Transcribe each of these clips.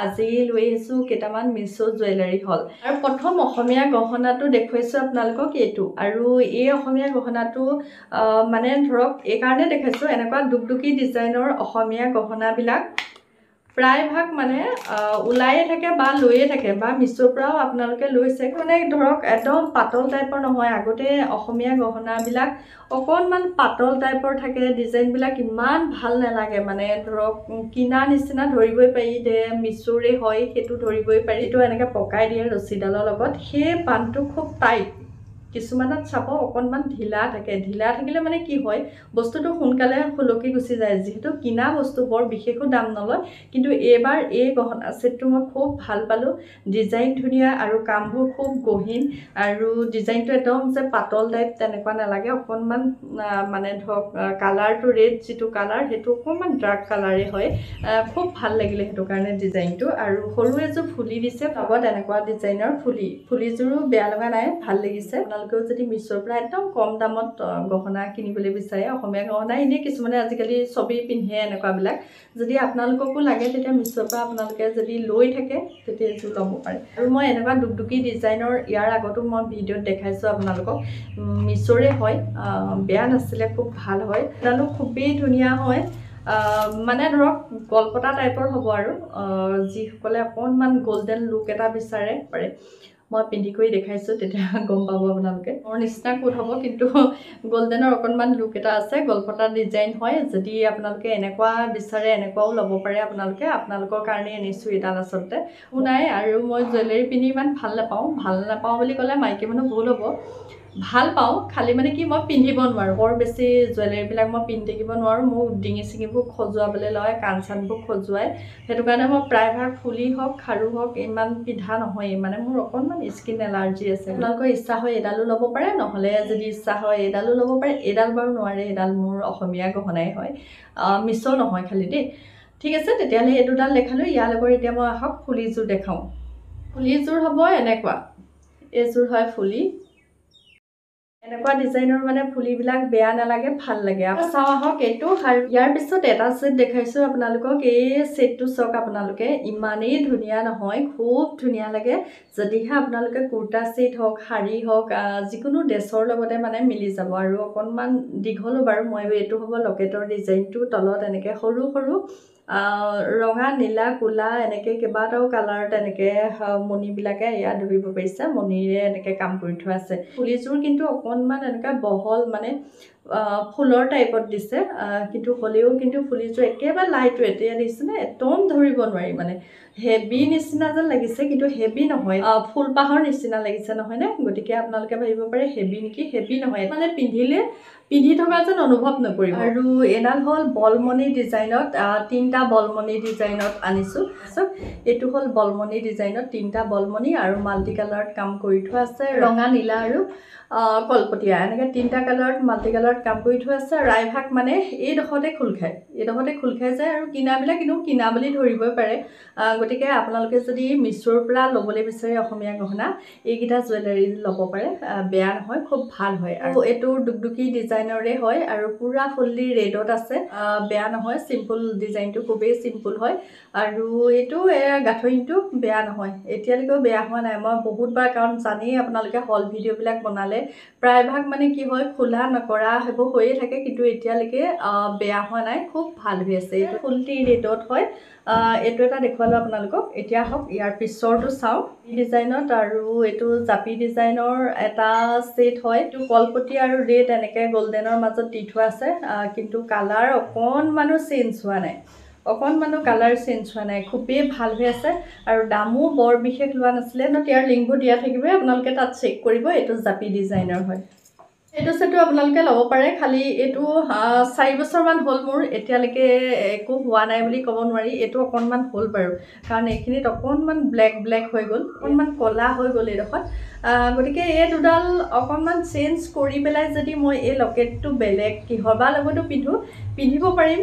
আজি লৈ আহিছোঁ কেইটামান মিছো জুৱেলাৰী হল আৰু প্ৰথম অসমীয়া গহনাটো দেখুৱাইছোঁ আপোনালোকক এইটো আৰু এই অসমীয়া গহনাটো মানে ধৰক এই কাৰণে দেখাইছোঁ এনেকুৱা দুকদুকি ডিজাইনৰ অসমীয়া গহনাবিলাক প্ৰায়ভাগ মানে ওলায়ে থাকে বা লৈয়ে থাকে বা মিছোৰ পৰাও আপোনালোকে লৈছে মানে ধৰক একদম পাতল টাইপৰ নহয় আগতে অসমীয়া গহনাবিলাক অকণমান পাতল টাইপৰ থাকে ডিজাইনবিলাক ইমান ভাল নালাগে মানে ধৰক কিনা নিচিনা ধৰিবই পাৰি যে মিছোৰে হয় সেইটো ধৰিবই পাৰি এইটো এনেকৈ পকাই দিয়ে ৰছীডালৰ লগত সেই বান্ধটো খুব টাইট কিছুমানত চাব অকণমান ঢিলা থাকে ঢিলা থাকিলে মানে কি হয় বস্তুটো সোনকালে খুলকি গুচি যায় যিহেতু কিনা বস্তু বৰ বিশেষো দাম নলয় কিন্তু এইবাৰ এই গহনা ছেটটো মই খুব ভাল পালোঁ ডিজাইন ধুনীয়া আৰু কামবোৰ খুব গহীন আৰু ডিজাইনটো একদম যে পাতল টাইপ তেনেকুৱা নালাগে অকণমান মানে ধৰক কালাৰটো ৰেড যিটো কালাৰ সেইটো অকণমান ডাৰ্ক কালাৰে হয় খুব ভাল লাগিলে সেইটো কাৰণে ডিজাইনটো আৰু সৰু এযোৰ ফুলি দিছে লগত এনেকুৱা ডিজাইনৰ ফুলিযোৰো বেয়া লগা নাই ভাল লাগিছে আপোনালোকেও যদি মিছোৰ পৰা একদম কম দামত গহনা কিনিবলৈ বিচাৰে অসমীয়া গহনা এনেই কিছুমানে আজিকালি চবেই পিন্ধে এনেকুৱাবিলাক যদি আপোনালোককো লাগে তেতিয়া মিছোৰ পৰা আপোনালোকে যদি লৈ থাকে তেতিয়া এযোৰ ল'ব পাৰে আৰু মই এনেকুৱা দুকদুকি ডিজাইনৰ ইয়াৰ আগতো মই ভিডিঅ'ত দেখাইছোঁ আপোনালোকক মিছোৰে হয় বেয়া নাছিলে খুব ভাল হয় এডালো খুবেই ধুনীয়া হয় মানে ধৰক গলপতা টাইপৰ হ'ব আৰু যিসকলে অকণমান গল্ডেন লুক এটা বিচাৰে পাৰে মই পিন্ধি কৰি দেখাইছোঁ তেতিয়া গম পাব আপোনালোকে মোৰ নিচিনা ক'ত হ'ব কিন্তু গল্ডেনৰ অকণমান লুক এটা আছে গলপতা ডিজাইন হয় যদি আপোনালোকে এনেকুৱা বিচাৰে এনেকুৱাও ল'ব পাৰে আপোনালোকৰ কাৰণে আনিছোঁ এডাল আচলতে নাই আৰু মই জুৱেলাৰী পিন্ধি ইমান ভাল নাপাওঁ বুলি ক'লে মাইকী মানুহ ভুল হ'ব ভাল পাওঁ খালি মানে কি মই পিন্ধিব নোৱাৰোঁ বৰ বেছি জুৱেলাৰীবিলাক মই পিন্ধি থাকিব নোৱাৰোঁ মোক ডিঙি চিঙিবোৰ খজুৱাবলৈ লয় কাণ চানবোৰ খজুৱাই সেইটো কাৰণে মই প্ৰায়ভাগ ফুলি হওক খাৰু হওক ইমান পিন্ধা নহয়েই মানে মোৰ অকণমান স্কিন এলাৰ্জি আছে আপোনালোকৰ ইচ্ছা হয় এডালো ল'ব পাৰে নহ'লে যদি ইচ্ছা হয় এডালো ল'ব পাৰে এডাল বাৰু নোৱাৰে এডাল মোৰ অসমীয়া গহনাই হয় মিছো নহয় খালি দেই ঠিক আছে তেতিয়াহ'লে এই দুডাল দেখালোঁ ইয়াৰ লগত এতিয়া মই আহক ফুলিযোৰ দেখাওঁ ফুলিযোৰ হ'ব এনেকুৱা এইযোৰ হয় ফুলি এনেকুৱা ডিজাইনৰ মানে ফুলিবিলাক বেয়া নালাগে ভাল লাগে চাওঁ আহক এইটো আৰু ইয়াৰ পিছত এটা ছেট দেখাইছোঁ আপোনালোকক এই ছেটটো চাওক আপোনালোকে ইমানেই ধুনীয়া নহয় খুব ধুনীয়া লাগে যদিহে আপোনালোকে কুৰ্তা ছেট হওক শাৰী হওক যিকোনো ড্ৰেছৰ লগতে মানে মিলি যাব আৰু অকণমান দীঘলো বাৰু মই এইটো হ'ব লকেটৰ ডিজাইনটো তলত এনেকৈ সৰু সৰু ৰঙা নীলা ক'লা এনেকৈ কেইবাটাও কালাৰত এনেকৈ মণিবিলাকে ইয়াত ধৰিব পাৰিছে মণিৰে এনেকৈ কাম কৰি থোৱা আছে ফুলিযোৰ কিন্তু অকণমান এনেকুৱা বহল মানে ফুলৰ টাইপত দিছে কিন্তু হ'লেও কিন্তু ফুলিযোৰ একেবাৰে লাইট ৱেট এয়া দিছেনে একদম ধৰিব নোৱাৰি মানে হেভি নিচিনা যেন লাগিছে কিন্তু হেভি নহয় ফুলপাহৰ নিচিনা লাগিছে নহয়নে গতিকে আপোনালোকে ভাবিব পাৰে হেভি নেকি হেভি নহয় মানে পিন্ধি থকা যেন অনুভৱ নকৰিব আৰু এডাল হ'ল বলমণি ডিজাইনত তিনিটা বলমণি ডিজাইনত আনিছোঁ এইটো হ'ল বলমণি ডিজাইনত তিনিটা বলমণি আৰু মাল্টি কালাৰত কাম কৰি থোৱা আছে ৰঙা নীলা আৰু কলপতীয়া এনেকৈ তিনিটা কালাৰত মাল্টি কালাৰত কাম কৰি থোৱা আছে প্ৰায়ভাগ মানে এইডোখৰতে খোল খায় যায় আৰু কিনাবিলাক কিন্তু কিনা বুলি ধৰিবই পাৰে গতিকে আপোনালোকে যদি মিছোৰ পৰা ল'বলৈ বিচাৰে অসমীয়া গহনা এইকেইটা জুৱেলাৰী ল'ব পাৰে বেয়া নহয় খুব ভাল হয় আৰু এইটো দুকদুকি ডিজাইনৰে হয় আৰু পুৰা ফুল্লি ৰেডত আছে বেয়া নহয় চিম্পুল ডিজাইনটো খুবেই চিম্পুল হয় আৰু এইটো গাঁথনিটো বেয়া নহয় এতিয়ালৈকেও বেয়া হোৱা নাই মই বহুতবাৰ কাৰণ জানেই আপোনালোকে হল ভিডিঅ'বিলাক বনালে প্ৰায়ভাগ মানে কি হয় খোলা নকৰা সেইবোৰ হৈয়ে থাকে কিন্তু এতিয়ালৈকে বেয়া হোৱা নাই খুব ভাল হৈ আছে এইটো ফুল্লি ৰেডত হয় এইটো এটা দেখুৱালোঁ আপোনালোকক এতিয়া হওক ইয়াৰ পিছৰটো চাওঁ ডিজাইনত আৰু এইটো জাপি ডিজাইনৰ এটা ছেট হয় এইটো কলপতি আৰু ৰেড এনেকৈ গল্ডেনৰ মাজত দি থোৱা আছে কিন্তু কালাৰ অকণমানো চেঞ্জ হোৱা নাই খুবেই ভাল হৈ আছে আৰু দামো বৰ বিশেষ লোৱা নাছিলে ইয়াৰ লিংকবোৰ দিয়া থাকিব আপোনালোকে তাত চেক কৰিব এইটো জাপি ডিজাইনৰ হয় এইটো ছেটো আপোনালোকে ল'ব পাৰে খালি এইটো 4 বছৰমান হ'ল মোৰ এতিয়ালৈকে একো হোৱা নাই বুলি ক'ব নোৱাৰি এইটো অকণমান হ'ল বাৰু কাৰণ এইখিনিত অকণমান ব্লেক হৈ গ'ল অকণমান ক'লা হৈ গ'ল এইডোখৰত গতিকে এই দুডাল অকণমান চেঞ্জ কৰি পেলাই যদি মই এই লকেটটো বেলেগ কিহৰ বা লগতো পিন্ধিব পাৰিম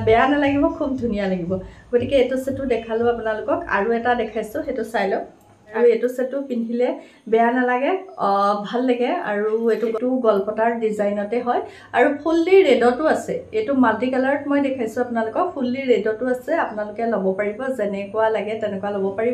বেয়া নালাগিব খুব ধুনীয়া লাগিব গতিকে এইটো ছেটো দেখালোঁ আপোনালোকক আৰু এটা দেখাইছোঁ সেইটো চাই লওক আৰু এইটো সেটটো পিন্ধিলে বেয়া নালাগে ভাল লাগে আৰু এইটো গলপতাৰ ডিজাইনতে হয় আৰু ফুল্লি ৰেডতো আছে এইটো মাল্টি কালাৰত মই দেখাইছো আপোনালোকক ফুল্লি ৰেডতো আছে আপোনালোকে ল'ব পাৰিব যেনেকুৱা লাগে তেনেকুৱা ল'ব পাৰিব